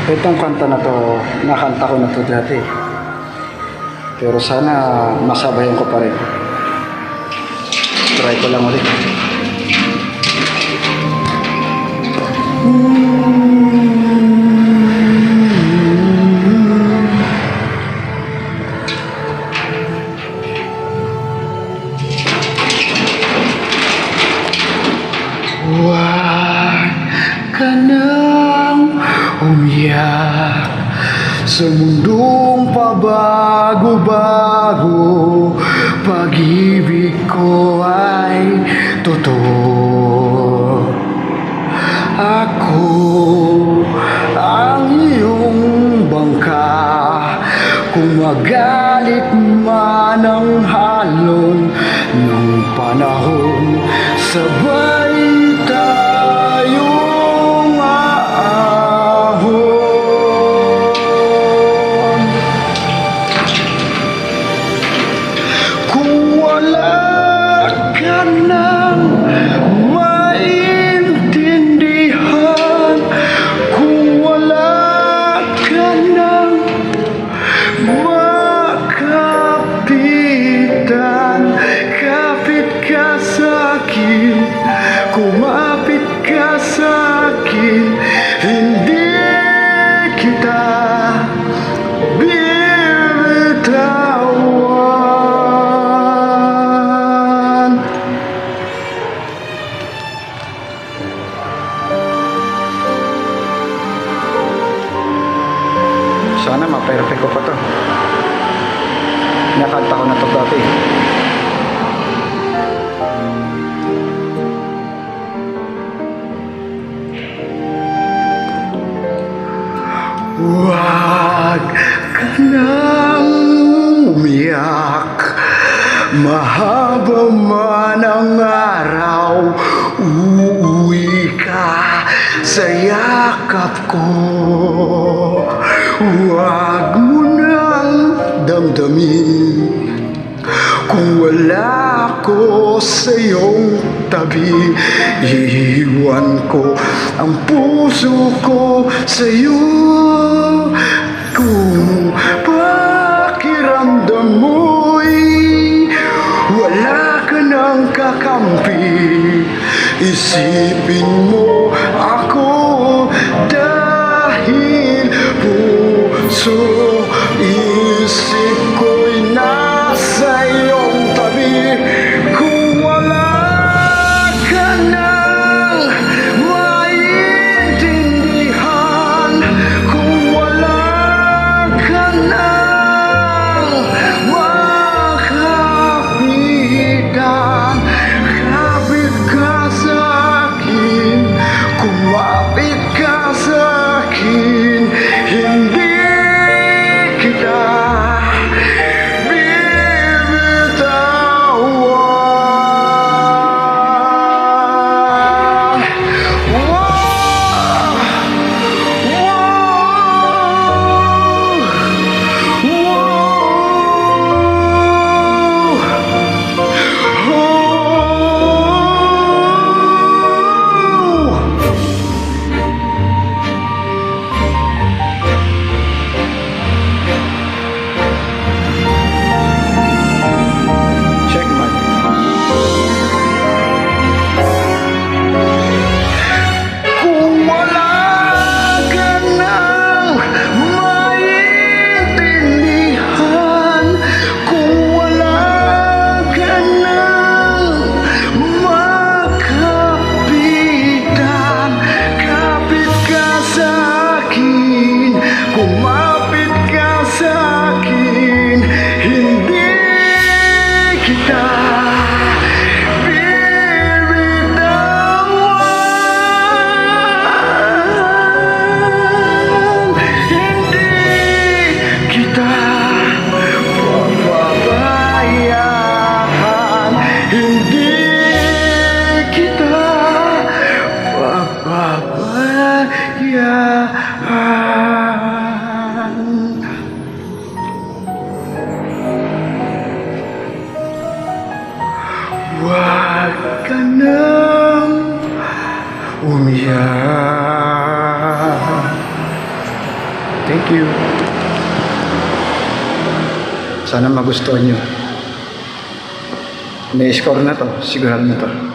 Itong kanta na to, nakanta ko na to dati. Pero sana masabayan ko pa rin. Try ko lang ulit. Huwag ka nang umiyak sa mundong pabago-bago. Pag-ibig ko ay totoo. Ako ang iyong bangka. Kung magalit man ang halon ng panahon, sabay tayong aahon. Kung wala ka nang maintindihan, kung wala ka nang makapitan, kapit ka sa'kin, kumapit ka sa'kin, hindi kita bibitawan. Sana ma-perfect ko pa to. Nakanta ko na to dati. Huwag ka nang umiyak, mahaba man ang araw, uuwi ka sa yakap ko. Huwag mo nang damdamin kung wala ko sa iyong tabi. Iiwan ko ang puso ko sa iyo. Kung pakiramdam mo'y wala ka nang kakampi, isipin mo ako dahil puso isip ko'y nasa iyong tabi. Kung wala ka nang maintindihan, kung wala ka nang makapitan, kapit ka sa'kin, kumapit ka sa'kin, hindi kita bibitawan. Check man. Kung wala ka nang maintindihan, kung wala ka nang makapitan, kapit ka sa'kin, kumapit ka sa'kin, hindi kita bibitawan. Hindi kita pababayaan, hindi kita pababayaan. Huwag ka nang umiyak. Thank you. Sana magustuhan nyo. May score na to. Sigurado na to.